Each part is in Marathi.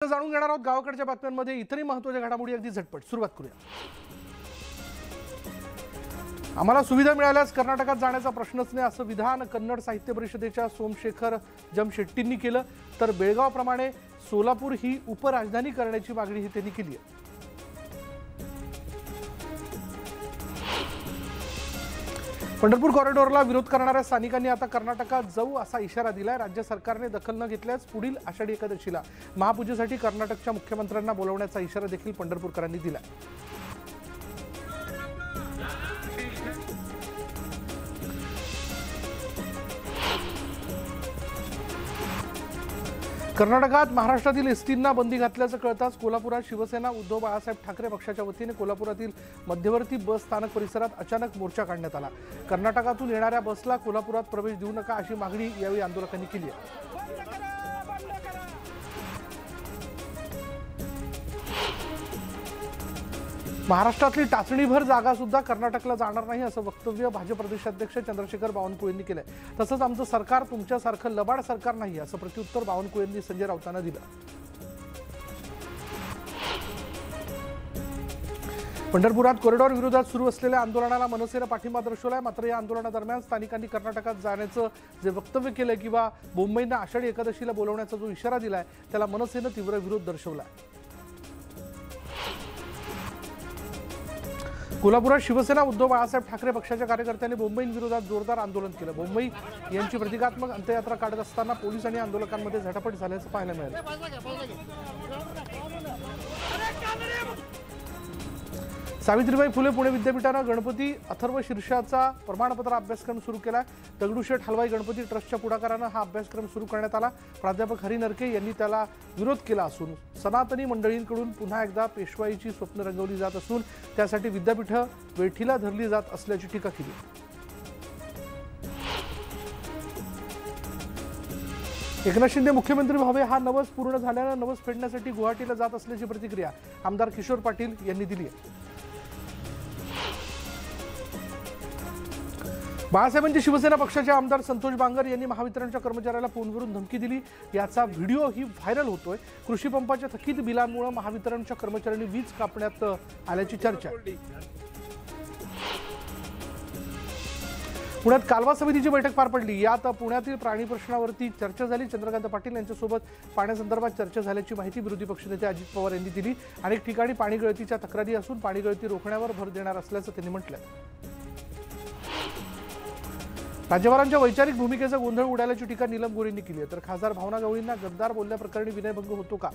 जाणून घेणार आहोत गावाकडच्या बातम्यांमध्ये इतरही महत्त्वाच्या घडामोडी अगदी झटपट सुरुवात करूया। आम्हाला सुविधा मिळाल्यास कर्नाटकात जाण्याचा प्रश्नच नाही असं विधान कन्नड साहित्य परिषदेच्या सोमशेखर जमशेट्टींनी केलं। तर बेळगावप्रमाणे सोलापूर ही उपराजधानी करण्याची मागणी त्यांनी केली आहे। पंढरपूर कॉरिडॉरला विरोध करणाऱ्या स्थानिकांनी आता कर्नाटकात जाऊ असा इशारा दिलाय। राज्य सरकारने दखल न घेतल्यास पुढील आषाढी एकादशीला महापूजेसाठी कर्नाटकच्या मुख्यमंत्र्यांना बोलवण्याचा इशारा देखील पंढरपूरकरांनी दिलाय। कर्नाटकात महाराष्ट्रातील एसटींना बंदी घातल्याचं कळताच कोल्हापुरात शिवसेना उद्धव बाळासाहेब ठाकरे पक्षाच्या वतीने कोल्हापुरातील मध्यवर्ती बस स्थानक परिसरात अचानक मोर्चा काढण्यात आला। कर्नाटकातून येणाऱ्या बसला कोल्हापुरात प्रवेश देऊ नका अशी मागणी यावेळी आंदोलकांनी केली आहे। महाराष्ट्रातली टाचणीभर जागा सुद्धा कर्नाटकला जाणार नाही असं वक्तव्य भाजप प्रदेशाध्यक्ष चंद्रशेखर बावनकुळेंनी केलंय। तसंच आमचं सरकार तुमच्यासारखं लबाड सरकार नाही असं प्रत्युत्तर बावनकुळेंनी संजय राऊतांना दिलं। पंढरपुरात कॉरिडॉर विरोधात सुरू असलेल्या आंदोलनाला मनसेनं पाठिंबा दर्शवलाय। मात्र या आंदोलनादरम्यान स्थानिकांनी कर्नाटकात जाण्याचं जे वक्तव्य केलंय किंवा मुंबईनं आषाढी एकादशीला बोलवण्याचा जो इशारा दिलाय त्याला मनसेनं तीव्र विरोध दर्शवलाय। कोल्हापुरात शिवसेना उद्धव बाळासाहेब ठाकरे पक्षाच्या कार्यकर्त्यांनी मुंबईविरोधात जोरदार आंदोलन केलं। मुंबई यांची प्रतिकात्मक अंत्ययात्रा काढत असताना पोलीस आणि आंदोलकांमध्ये झटापट झाल्याचं पाहायला मिळालं। सावित्रीबाई फुले पुणे विद्यापीठानं गणपती अथर्व शीर्षाचा प्रमाणपत्र अभ्यासक्रम सुरू केला। दगडूशेठ हलवाई गणपती ट्रस्टच्या पुढाकारानं हा अभ्यासक्रम सुरू करण्यात आला। प्राध्यापक हरी नरके यांनी त्याला विरोध केला असून सनातनी मंडळींकडून पुन्हा एकदा पेशवाईची स्वप्न रंगवली जात असून त्यासाठी विद्यापीठं वेठीला धरली जात असल्याची टीका केली। एकनाथ शिंदे मुख्यमंत्री व्हावे हा नवस पूर्ण झाल्यानं नवस फेडण्यासाठी गुवाहाटीला जात असल्याची प्रतिक्रिया आमदार किशोर पाटील यांनी दिली आहे। बाळासाहेबांची शिवसेना पक्षाचे आमदार संतोष बांगर यांनी महावितरणच्या कर्मचाऱ्याला फोनवरून धमकी दिली। याचा व्हिडिओ ही व्हायरल होतोय। कृषी पंपाच्या थकीत बिलांमुळे महावितरणच्या कर्मचाऱ्यांनी वीज कापण्यात आल्याची चर्चा। पुण्यात कालवा समितीची बैठक पार पडली। यात पुण्यातील प्राणी प्रश्नावरती चर्चा झाली। चंद्रकांत पाटील यांच्यासोबत पाण्यासंदर्भात चर्चा झाल्याची माहिती विरोधी पक्षनेते अजित पवार यांनी दिली। अनेक ठिकाणी पाणी गळतीच्या तक्रारी असून पाणी गळती रोखण्यावर भर देणार असल्याचं त्यांनी म्हटलं। राज्यपालांच्या वैचारिक भूमिकेचा गोंधळ उडाल्याची टीका नीलम गोरेंनी केली आहे। तर खासदार भावना गवळींना गद्दार बोलल्याप्रकरणी विनयभंग होतो का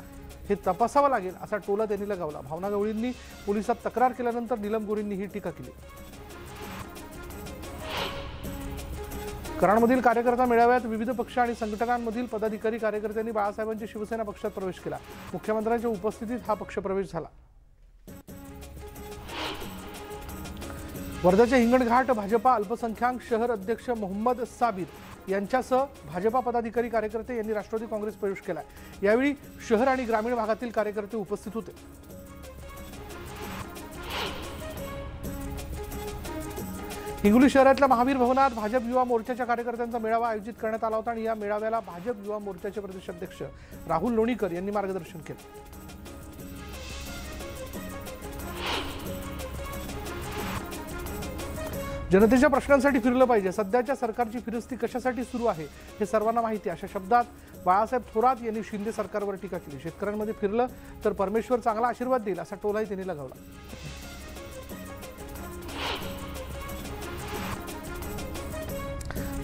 हे तपासावं लागेल असा टोला त्यांनी लगावला। भावना गवळींनी पोलिसात तक्रार केल्यानंतर नीलम गोरेंनी ही टीका केली। कराडमधील कार्यकर्ता मेळाव्यात विविध पक्ष आणि संघटनांमधील पदाधिकारी कार्यकर्त्यांनी बाळासाहेबांची शिवसेना पक्षात प्रवेश केला। मुख्यमंत्र्यांच्या उपस्थितीत हा पक्षप्रवेश झाला। वर्ध्याच्या हिंगणघाट भाजपा अल्पसंख्याक शहर अध्यक्ष मोहम्मद साबिर यांच्यासह भाजपा पदाधिकारी कार्यकर्ते यांनी राष्ट्रवादी काँग्रेस प्रवेश केला। यावेळी शहर आणि ग्रामीण भागातील कार्यकर्ते उपस्थित होते। हिंगोली शहरातल्या महावीर भवनात भाजप युवा मोर्चाच्या कार्यकर्त्यांचा मेळावा आयोजित करण्यात आला होता आणि या मेळाव्याला भाजप युवा मोर्चाचे प्रदेशाध्यक्ष राहुल लोणीकर यांनी मार्गदर्शन केलं। जनतेच्या प्रश्नांसाठी फिरलं पाहिजे। सध्याच्या सरकारची फिरस्ती कशासाठी सुरू आहे हे सर्वांना माहिती अशा शब्दात बाळासाहेब थोरात यांनी शिंदे सरकारवर टीका केली। शेतकऱ्यांमध्ये फिरलं तर परमेश्वर चांगला आशीर्वाद देईल असा टोलाही त्यांनी लगावला।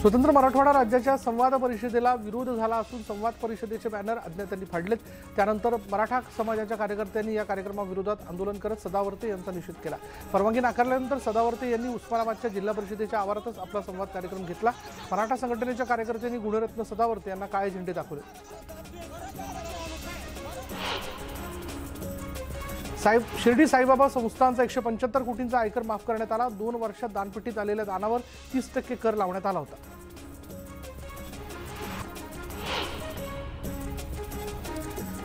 स्वतंत्र मराठवाडा राज्याच्या संवाद परिषदेला विरोध झाला असून संवाद परिषदेचे बॅनर अज्ञातांनी फाडलेत। त्यानंतर मराठा समाजाच्या कार्यकर्त्यांनी या कार्यक्रमाविरोधात आंदोलन करत सदावर्ते यांचा निषेध केला। परवानगी नाकारल्यानंतर सदावर्ते यांनी उस्मानाबादच्या जिल्हा परिषदेच्या आवारातच आपला संवाद कार्यक्रम घेतला। मराठा संघटनेच्या कार्यकर्त्यांनी गुणरत्न सदावर्ते यांना काळे झेंडे दाखवले। शिर्डी साईबाबा संस्थानचा 175 कोटींचा आयकर माफ करण्यात आला। 2 वर्षात दानपेटीत आलेल्या दानावर 30% कर लावण्यात आला होता।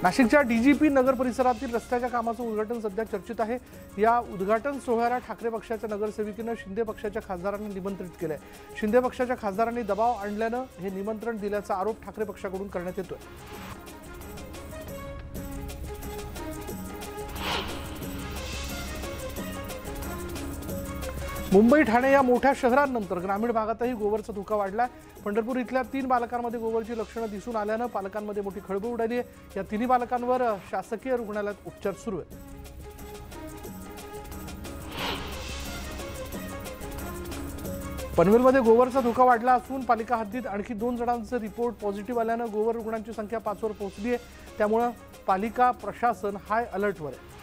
नाशिकच्या डीजीपी नगर परिसरातील रस्त्याच्या कामाचं उद्घाटन सध्या चर्चेत आहे। या उद्घाटन सोहळ्याला ठाकरे पक्षाच्या नगरसेविकेनं शिंदे पक्षाच्या खासदारांना निमंत्रित केलंय। शिंदे पक्षाच्या खासदारांनी दबाव आणल्यानं हे निमंत्रण दिल्याचा आरोप ठाकरे पक्षाकडून करण्यात येतोय। मुंबई ठाणे या मोठ्या शहरांनंतर ग्रामीण भागातही गोवरचा धोका वाढला। पंढरपूर इथल्या 3 बालकांमध्ये गोवरची लक्षणं दिसून आल्यानं पालकांमध्ये मोठी खळबळ उडाली आहे। या तिन्ही बालकांवर शासकीय रुग्णालयात उपचार सुरू आहेत। पनवेलमध्ये गोवरचा धोका वाढला असून पालिका हद्दीत आणखी 2 जणांचे रिपोर्ट पॉझिटिव्ह आल्यानं गोवर रुग्णांची संख्या 5 वर पोहोचली आहे। त्यामुळे पालिका प्रशासन हाय अलर्टवर आहे।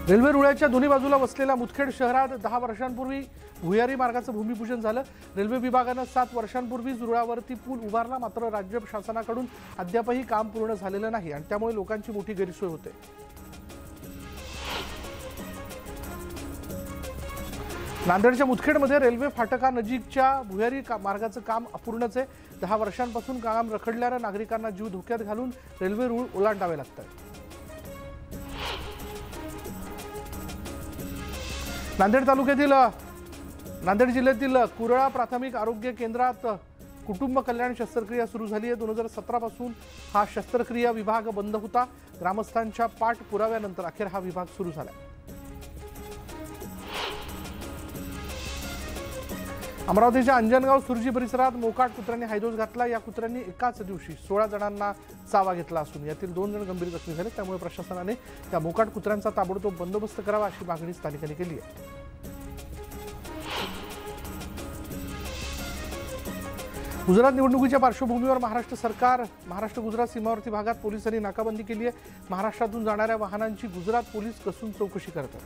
रेल्वे रुळाच्या दोन्ही बाजूला वसलेल्या मुदखेड शहरात 10 वर्षांपूर्वी भुयारी मार्गाचं भूमिपूजन झालं। रेल्वे विभागानं 7 वर्षांपूर्वीच रुळावरती पूल उभारला, मात्र राज्य शासनाकडून अद्यापही काम पूर्ण झालेलं नाही आणि त्यामुळे लोकांची मोठी गैरसोय होते। नांदेडच्या मुदखेडमध्ये रेल्वे फाटकानजीकच्या भुयारी मार्गाचं काम अपूर्णच आहे। 10 वर्षांपासून काम रखडल्यानं नागरिकांना जीव धोक्यात घालून रेल्वे रुळ ओलांडावे लागतात। नांदेड जिल्ह्यातील कुरळा प्राथमिक आरोग्य केंद्रात कुटुंब कल्याण शस्त्रक्रिया सुरू झाली आहे। 2017 पासून हा शस्त्रक्रिया विभाग बंद होता। ग्रामस्थांच्या पाठपुराव्यानंतर अखेर हा विभाग सुरू झाला। अमरावतीच्या अंजनगाव सुरजी परिसरात मोकाट कुत्र्यांनी हैदोस घातला। या कुत्र्यांनी एकाच दिवशी 16 जणांना चावा घेतला असून यातील 2 जण गंभीर जखमी झाले। त्यामुळे प्रशासनाने या मोकाट कुत्र्यांचा ताबडतोब बंदोबस्त करावा अशी मागणी स्थानिकांनी केली आहे। गुजरात निवडणुकीच्या पार्श्वभूमीवर महाराष्ट्र गुजरात सीमावर्ती भागात पोलिसांनी नाकाबंदी केली आहे। महाराष्ट्रातून जाणाऱ्या वाहनांची गुजरात पोलीस कसून चौकशी करतात।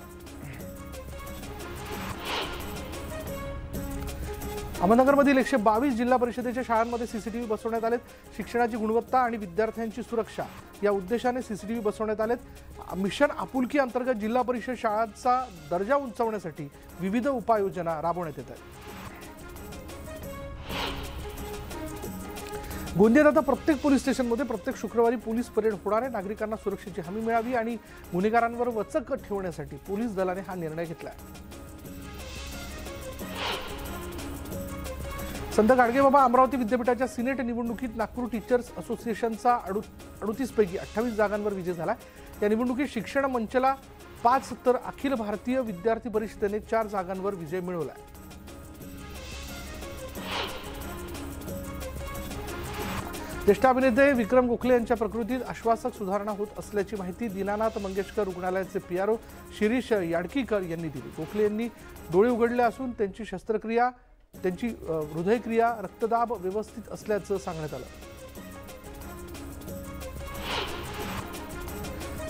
अहमदनगरमधील 122 जिल्हा परिषदेच्या शाळांमध्ये सीसीटीव्ही बसवण्यात आलेत। शिक्षणाची गुणवत्ता आणि विद्यार्थ्यांची सुरक्षा या उद्देशाने सीसीटीव्ही बसवण्यात आलेत। मिशन आपुलकी अंतर्गत जिल्हा परिषद शाळांचा दर्जा उंचावण्यासाठी विविध उपाययोजना राबवण्यात येत आहेत। गोंदियात आता प्रत्येक पोलीस स्टेशनमध्ये प्रत्येक शुक्रवारी पोलीस परेड होणार आहे। नागरिकांना सुरक्षेची हमी मिळावी आणि गुन्हेगारांवर वचक ठेवण्यासाठी पोलीस दलाने हा निर्णय घेतला आहे। संत गाडगेबाबा अमरावती विद्यापीठाच्या सिनेट निवडणुकीत नागपूर टीचर्स असोसिएशनचा 38 पैकी 28 जागांवर विजय झाला। या निवडणुकीत शिक्षण मंचला 5 तर अखिल भारतीय विद्यार्थी परिषदेने 4 जागांवर विजय मिळवला। ज्येष्ठ अभिनेते विक्रम गोखले यांच्या प्रकृतीत आश्वासक सुधारणा होत असल्याची माहिती दीनानाथ मंगेशकर रुग्णालयाचे पीआरओ शिरीष याडकीकर यांनी दिली। गोखले यांनी डोळे उघडले असून त्यांची हृदयक्रिया रक्तदाब व्यवस्थित असल्याचं सांगण्यात आलं।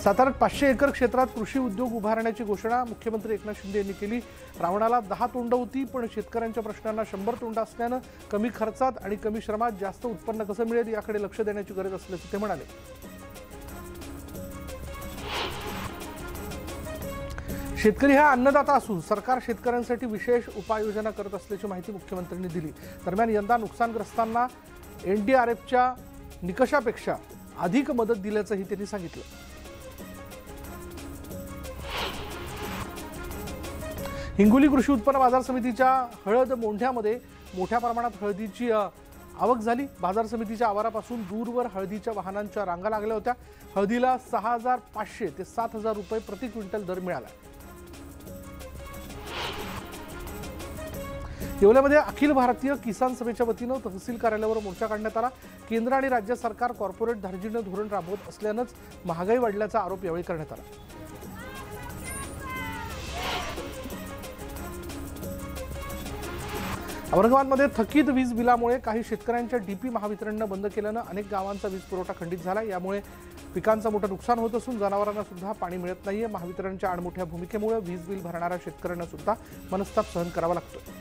साताऱ्यात 500 एकर क्षेत्रात कृषी उद्योग उभारण्याची घोषणा मुख्यमंत्री एकनाथ शिंदे यांनी केली। रावणाला 10 तोंड होती, पण शेतकऱ्यांच्या प्रश्नांना 100 तोंड असल्यानं कमी खर्चात आणि कमी श्रमात जास्त उत्पन्न कसं मिळेल याकडे लक्ष देण्याची गरज असल्याचं ते म्हणाले। शेतकरी हा अन्नदाता असून सरकार शेतकऱ्यांसाठी विशेष उपाययोजना करत असल्याची माहिती मुख्यमंत्र्यांनी दिली। दरम्यान यंदा नुकसानग्रस्तांना एनडीआरएफच्या निकषापेक्षा अधिक मदत दिल्याचंही त्यांनी सांगितलं। हिंगोली कृषी उत्पन्न बाजार समितीच्या हळद मोंढ्यामध्ये मोठ्या प्रमाणात हळदीची आवक झाली। बाजार समितीच्या आवारापासून दूरवर हळदीच्या वाहनांच्या रांगा लागल्या होत्या। हळदीला 6,500 ते 7,000 रुपये प्रति क्विंटल दर मिळाला। येवल्यामध्ये अखिल भारतीय किसान सभेच्या वतीनं तहसील कार्यालयावर मोर्चा काढण्यात आला। केंद्र आणि राज्य सरकार कॉर्पोरेट धार्जिण्य धोरण राबवत असल्यानंच महागाई वाढल्याचा आरोप यावेळी करण्यात आला। औरंगाबादमध्ये थकीत वीज बिलामुळे काही शेतकऱ्यांच्या डीपी महावितरणनं बंद केल्यानं अनेक गावांचा वीज पुरवठा खंडित झाला। यामुळे पिकांचं मोठं नुकसान होत असून जनावरांना सुद्धा पाणी मिळत नाहीये। महावितरणच्या आडमोठ्या भूमिकेमुळे वीज बिल भरणाऱ्या शेतकऱ्यांना सुद्धा मनस्ताप सहन करावा लागतोय।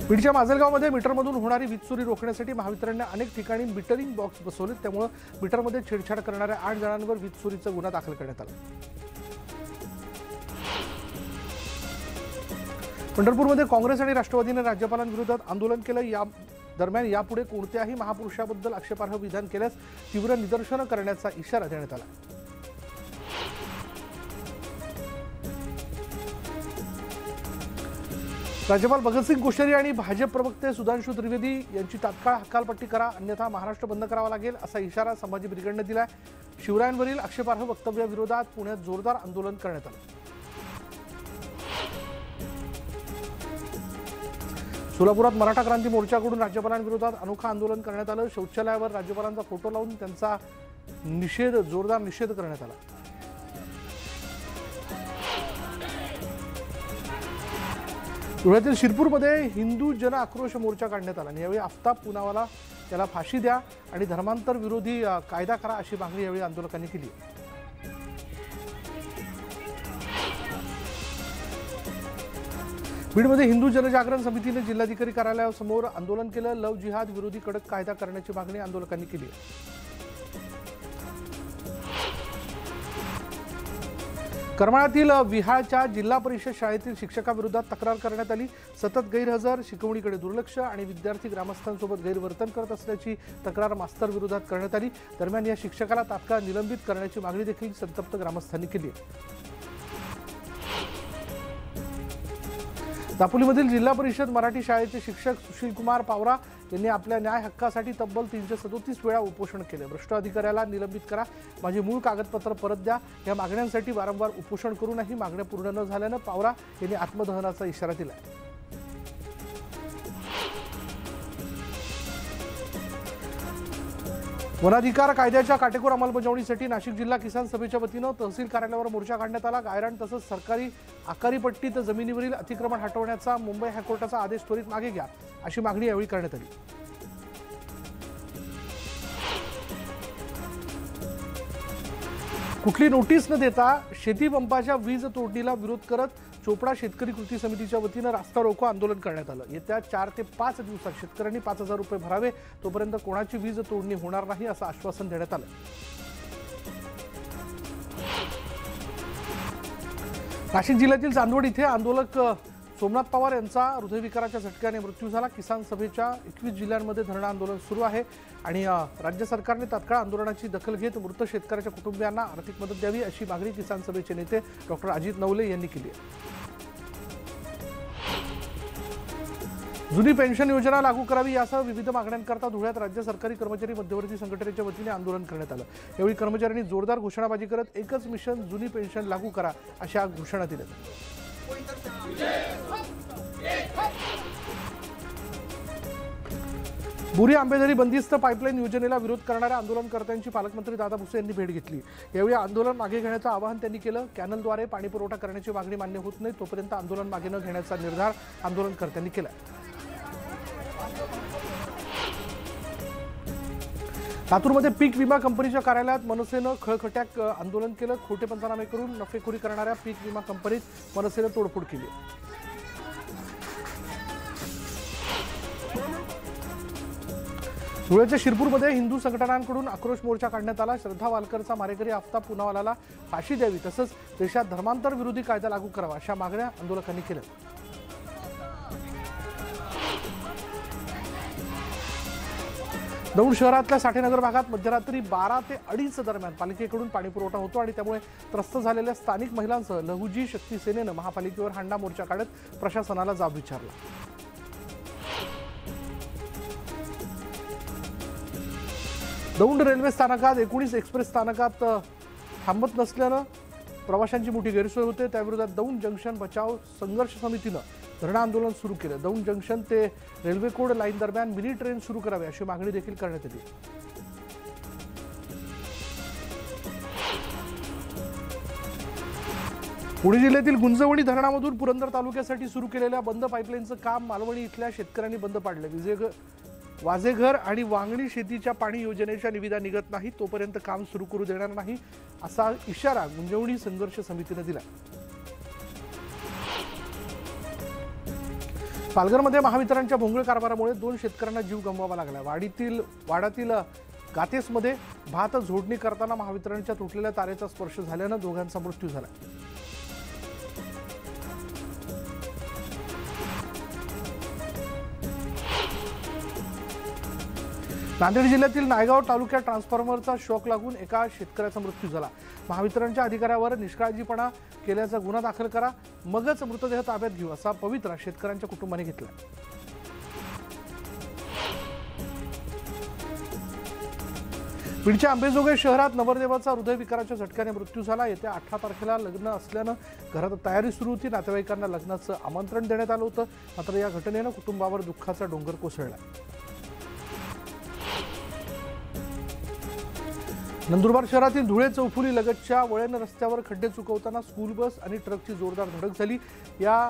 बीडच्या माजलगावमध्ये मीटरमधून होणारी वीज चोरी रोखण्यासाठी महावितरणने अनेक ठिकाणी मीटरिंग बॉक्स बसवले। त्यामुळे मीटरमध्ये छेडछाड करणाऱ्या 8 जणांवर वीज चोरीचा गुन्हा दाखल करण्यात आला। पंढरपूरमध्ये काँग्रेस आणि राष्ट्रवादीने राज्यपालांविरोधात आंदोलन केलं। या दरम्यान यापुढे कोणत्याही महापुरुषाबद्दल आक्षेपार्ह विधान केल्यास तीव्र निदर्शनं करण्याचा इशारा देण्यात आला। राज्यपाल भगतसिंग कोश्यारी आणि भाजप प्रवक्ते सुधांशु त्रिवेदी यांची तात्काळ हकालपट्टी करा, अन्यथा महाराष्ट्र बंद करावा लागेल असा इशारा संभाजी ब्रिगेडने दिलाय। शिवरायांवरील आक्षेपार्ह वक्तव्याविरोधात पुण्यात जोरदार आंदोलन करण्यात आलं। सोलापुरात मराठा क्रांती मोर्चाकडून राज्यपालांविरोधात अनोखं आंदोलन करण्यात आलं। शौचालयावर राज्यपालांचा फोटो लावून त्यांचा जोरदार निषेध करण्यात आला। धुळ्यातील शिरपूरमध्ये हिंदू जन आक्रोश मोर्चा काढण्यात आला। यावेळी आफताब पुनावाला त्याला फाशी द्या आणि धर्मांतर विरोधी कायदा करा अशी मागणी यावेळी आंदोलकांनी केली। बीडमध्ये हिंदू जनजागरण समितीने जिल्हाधिकारी कार्यालयासमोर आंदोलन केलं। लव जिहाद विरोधी कडक कायदा करण्याची मागणी आंदोलकांनी केली। करमाळ्यातील विहाळच्या जिल्हा परिषद शाळेतील शिक्षकाविरोधात तक्रार करण्यात आली। सतत गैरहजर, शिकवणीकडे दुर्लक्ष आणि विद्यार्थी ग्रामस्थांसोबत गैरवर्तन करत असल्याची तक्रार मास्तर विरोधात करण्यात आली। दरम्यान या शिक्षकाला तात्काळ निलंबित करण्याची मागणी देखील संतप्त ग्रामस्थांनी केली। दापोलीमधील जिल्हा परिषद मराठी शाळेचे शिक्षक सुशीलकुमार पावरा यांनी आपल्या न्याय हक्कासाठी तब्बल 337 वेळा उपोषण केले। भ्रष्ट अधिकाऱ्याला निलंबित करा, माझी मूळ कागदपत्र परत द्या या मागण्यांसाठी वारंवार उपोषण करूनही मागण्या पूर्ण न झाल्यानं पावरा यांनी आत्मदहनाचा इशारा दिला। वनाधिकार कायद्याच्या काटेकोर अंमलबजावणीसाठी नाशिक जिल्हा किसान सभेच्या वतीनं तहसील कार्यालयावर मोर्चा काढण्यात आला। गायरान तसंच सरकारी आकारी पट्टीत जमिनीवरील अतिक्रमण हटवण्याचा मुंबई हायकोर्टाचा आदेश त्वरित मागे घ्या अशी मागणी यावेळी करण्यात आली। कुठली नोटीस न देता शेती पंपाच्या वीज तोडणीला विरोध करत चोपडा शेतकरी कृती समितीच्या वतीनं रास्ता रोको आंदोलन करण्यात आलं। येत्या 4 ते 5 दिवसात शेतकऱ्यांनी 5000 रुपये भरावे, तोपर्यंत कोणाची वीज तोडणी होणार नाही असं आश्वासन देण्यात आलं। नाशिक जिल्ह्यातील चांदवड इथे आंदोलक सोमनाथ पवार यांचा हृदयविकाराच्या झटक्याने मृत्यू झाला। किसान सभेच्या 21 जिल्ह्यांमध्ये धरणं आंदोलन सुरू आहे आणि राज्य सरकारने तात्काळ आंदोलनाची दखल घेत मृत शेतकऱ्याच्या कुटुंबियांना आर्थिक मदत द्यावी अशी मागणी किसान सभेचे नेते डॉक्टर अजित नवले यांनी केली आहे। जुनी पेन्शन योजना लागू करावी यासह विविध मागण्यांकरता धुळ्यात राज्य सरकारी कर्मचारी मध्यवर्ती संघटनेच्या वतीने आंदोलन करण्यात आलं। यावेळी कर्मचाऱ्यांनी जोरदार घोषणाबाजी करत एकच मिशन जुनी पेन्शन लागू करा अशा घोषणा दिल्या। बुरी आंबेझरी बंदिस्त पाईपलाईन योजनेला विरोध करणाऱ्या आंदोलनकर्त्यांची पालकमंत्री दादा भुसे यांनी भेट घेतली। यावेळी आंदोलन मागे घेण्याचं आवाहन त्यांनी केलं। कॅनलद्वारे पाणी पुरवठा करण्याची मागणी मान्य होत नाही तोपर्यंत आंदोलन मागे न घेण्याचा निर्धार आंदोलनकर्त्यांनी केला। लातूरमध्ये पीक विमा कंपनीच्या कार्यालयात मनसेनं खळखट्याक आंदोलन केलं। खोटे पंचनामे करून नफेखोरी करणाऱ्या पीक विमा कंपनीत मनसेनं तोडफोड केली। धुळ्याच्या शिरपूरमध्ये हिंदू संघटनांकडून आक्रोश मोर्चा काढण्यात आला। श्रद्धा वालकरचा मारेकरी आफताब पुनावालाला फाशी द्यावी तसंच देशात धर्मांतर विरोधी कायदा लागू करावा अशा मागण्या आंदोलकांनी केल्या। दौंड शहरातल्या साठेनगर भागात मध्यरात्री 12 ते 2:30 दरम्यान पालिकेकडून पाणी पुरवठा होतो आणि त्यामुळे त्रस्त झालेल्या स्थानिक महिलांसह लघुजी शक्ती सेनेनं महापालिकेवर हांडा मोर्चा काढत प्रशासनाला जाब विचारला। दौंड रेल्वे स्थानकात 19 एक्सप्रेस स्थानकात थांबत नसल्यानं प्रवाशांची मोठी गैरसोय होते। त्याविरोधात दौंड जंक्शन बचाव संघर्ष समितीनं धरणं आंदोलन सुरू केलं। दौंड जंक्शन ते रेल्वे कोड लाईन दरम्यान मिनी ट्रेन सुरू करावी अशी मागणी देखील करण्यात आली। पुणे जिल्ह्यातील गुंजवणी धरणामधून पुरंदर तालुक्यासाठी सुरू केलेल्या बंद पाईपलाईनचं काम मालवणी इथल्या शेतकऱ्यांनी बंद पाडलं। वाजेघर आणि वांगणी शेतीच्या पाणी योजनेच्या निविदा निघत नाही तोपर्यंत काम सुरू करू देणार नाही असा इशारा गुंजवणी संघर्ष समितीने दिला। पालघरमध्ये महावितरणच्या भोंगळ कारभारामुळे 2 शेतकऱ्यांना जीव गमवावा लागला। वाडातील गातेसमध्ये भात झोडणी करताना महावितरणच्या तुटलेल्या तारेचा स्पर्श झाल्यानं दोघांचा मृत्यू झाला। नांदेड जिल्ह्यातील नायगाव तालुक्यात ट्रान्सफॉर्मरचा शॉक लागून एका शेतकऱ्याचा मृत्यू झाला। महावितरणच्या अधिकाऱ्यावर निष्काळजीपणा केल्याचा गुन्हा दाखल करा, मगच मृतदेह ताब्यात घेऊ असा पवित्रा शेतकऱ्यांच्या कुटुंबाने घेतला. बीडच्या अंबेजोगाई शहरात नवरदेवाचा हृदयविकाराच्या झटक्याने मृत्यू झाला. येत्या 18 तारखेला लग्न असल्यानं घरात तयारी सुरू होती. नातेवाईकांना लग्नाचं आमंत्रण देण्यात आलं होतं, मात्र या घटनेनं कुटुंबावर दुःखाचा डोंगर कोसळला. नंदुरबार शहरातील धुळे चौफुली लगतच्या वळण रस्त्यावर खड्डे चुकवताना स्कूल बस आणि ट्रकची जोरदार धडक झाली. या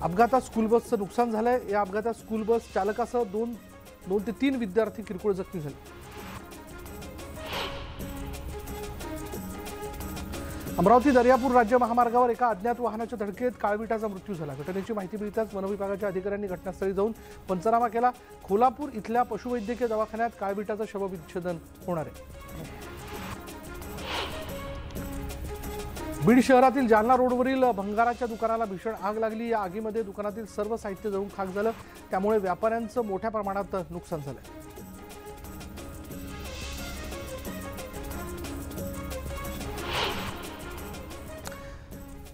अपघातात स्कूल बसचं नुकसान झालंय. या अपघातात स्कूल बस चालकासह दोन ते 3 विद्यार्थी किरकोळ जखमी झाले. अमरावती दर्यापूर राज्य महामार्गावर एका अज्ञात वाहनाच्या धडकेत काळविटाचा मृत्यू झाला. घटनेची माहिती मिळताच वनविभागाच्या अधिकाऱ्यांनी घटनास्थळी जाऊन पंचनामा केला. खोलापूर इथल्या पशुवैद्यकीय दवाखान्यात काळविटाचं शवविच्छेदन होणार आहे. बीड शहरातील जालना रोडवरील भंगाराच्या दुकानाला भीषण आग लागली. या आगीमध्ये दुकानातील सर्व साहित्य जळून खाक झालं. त्यामुळे व्यापाऱ्यांचं मोठ्या प्रमाणात नुकसान झालं.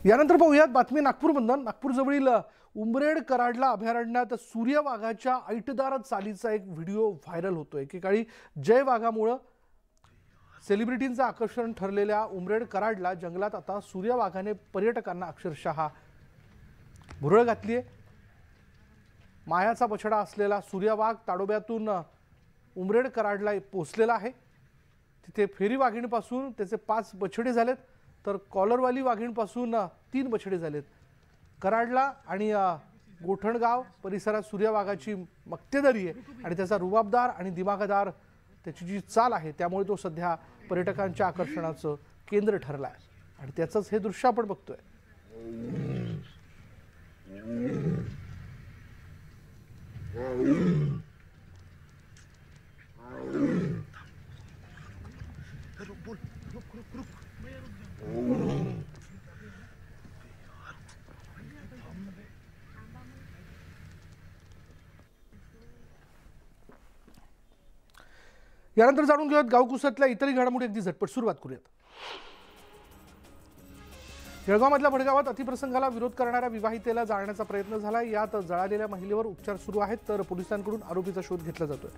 यानंतर पाहूयात बातमी नागपूरमधून. नागपूरजवळील उमरेड कराडला अभयारण्यात सूर्य वाघाच्या ऐटदार चालीचा एक व्हिडिओ व्हायरल होतोय. एकेकाळी जय वाघामुळे सेलिब्रिटींचं आकर्षण ठरलेल्या उमरेड कराडला जंगलात आता सूर्य वाघाने पर्यटकांना अक्षरशः भुरळ घातलीये. मायाचा बछडा असलेला सूर्य वाघ ताडोब्यातून उमरेड कराडला पोहोचलेला आहे. तिथे फेरी वाघिणीपासून त्याचे 5 बछडे झालेत, तर कॉलरवाली वाघीणपासून 3 बछडे झालेत. कराडला आणि गोठणगाव परिसरात सूर्यवाघाची मक्तेदारी आहे आणि त्याचा रुबाबदार आणि दिमागदार त्याची जी चाल आहे त्यामुळे तो सध्या पर्यटकांच्या आकर्षणाचं केंद्र ठरला आहे आणि त्याचंच हे दृश्य आपण बघतोय. यानंतर जाणून घेऊयात गावकुसातल्या इतरही घडामोडी. अगदी झटपट सुरुवात करूयात. जळगावमधल्या भडगावात अतिप्रसंगाला विरोध करणाऱ्या विवाहितेला जाळण्याचा प्रयत्न झाला. यात जळालेल्या महिलेवर उपचार सुरू आहेत, तर पोलिसांकडून आरोपीचा शोध घेतला जातोय.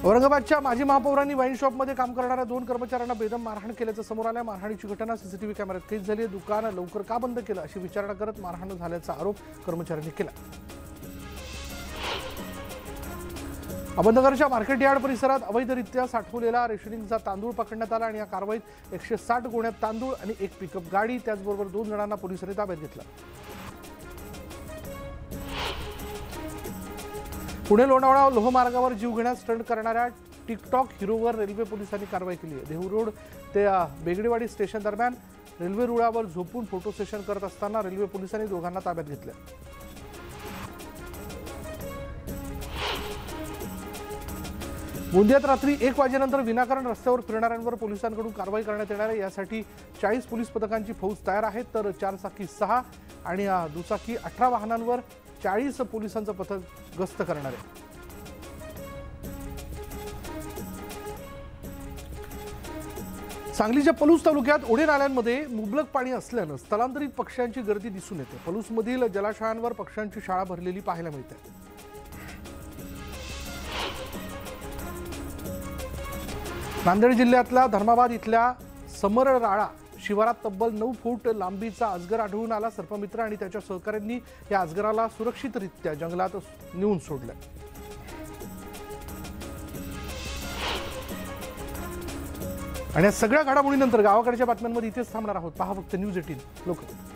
औरंगाबादच्या माजी महापौरांनी वाईन शॉपमध्ये काम करणाऱ्या 2 कर्मचाऱ्यांना बेदम मारहाण केल्याचं समोर आलं. मारहाणीची घटना सीसीटीव्ही कॅमेऱ्यात कैद झाली. दुकान लवकर का बंद केलं अशी विचारणा करत मारहाण झाल्याचा आरोप कर्मचाऱ्यांनी केला. अहमदनगरच्या मार्केट यार्ड परिसरात अवैधरित्या साठवलेला रेशनिंगचा तांदूळ पकडण्यात आला आणि या कारवाईत 160 गोण्या तांदूळ आणि 1 पिकअप गाडी त्याचबरोबर 2 जणांना पोलिसांनी ताब्यात घेतलं. पुणे लोणावळा लोहमार्गावर जीव घेण्यास स्टंट करणाऱ्या टिकटॉक हिरोवर रेल्वे पोलिसांनी कारवाई केली आहे. देहू रोड ते बेगडेवाडी स्टेशन दरम्यान रेल्वे रुळावर झोपून फोटो सेशन करत असताना रेल्वे पोलिसांनी दोघांना ताब्यात घेतलं. गोंदियात रात्री 1 वाजेनंतर विनाकारण रस्त्यावर फिरणाऱ्यांवर पोलिसांकडून कारवाई करण्यात येणार आहे. यासाठी 40 पोलीस पथकांची फौज तयार आहे, तर 4 चाकी 6 आणि दुचाकी 18 वाहनांवर 40 पोलिसांचं पथक गस्त करणार आहे. सांगलीच्या पलूस तालुक्यात ओढे नाल्यांमध्ये मुबलक पाणी असल्यानं स्थलांतरित पक्ष्यांची गर्दी दिसून येते. पलूसमधील जलाशयांवर पक्ष्यांची शाळा भरलेली पाहायला मिळते. नांदेड जिल्ह्यातल्या धर्माबाद इथल्या समरराळा शिवारात तब्बल 9 फूट लांबीचा अजगर आढळून आला. सर्पमित्र आणि त्याच्या सहकाऱ्यांनी या अजगराला सुरक्षितरित्या जंगलात नेऊन सोडलं. आणि या सगळ्या घडामोडीनंतर गावाकडच्या बातम्यांमध्ये इथेच थांबणार आहोत. पहा फक्त न्यूज 18 लोकमत.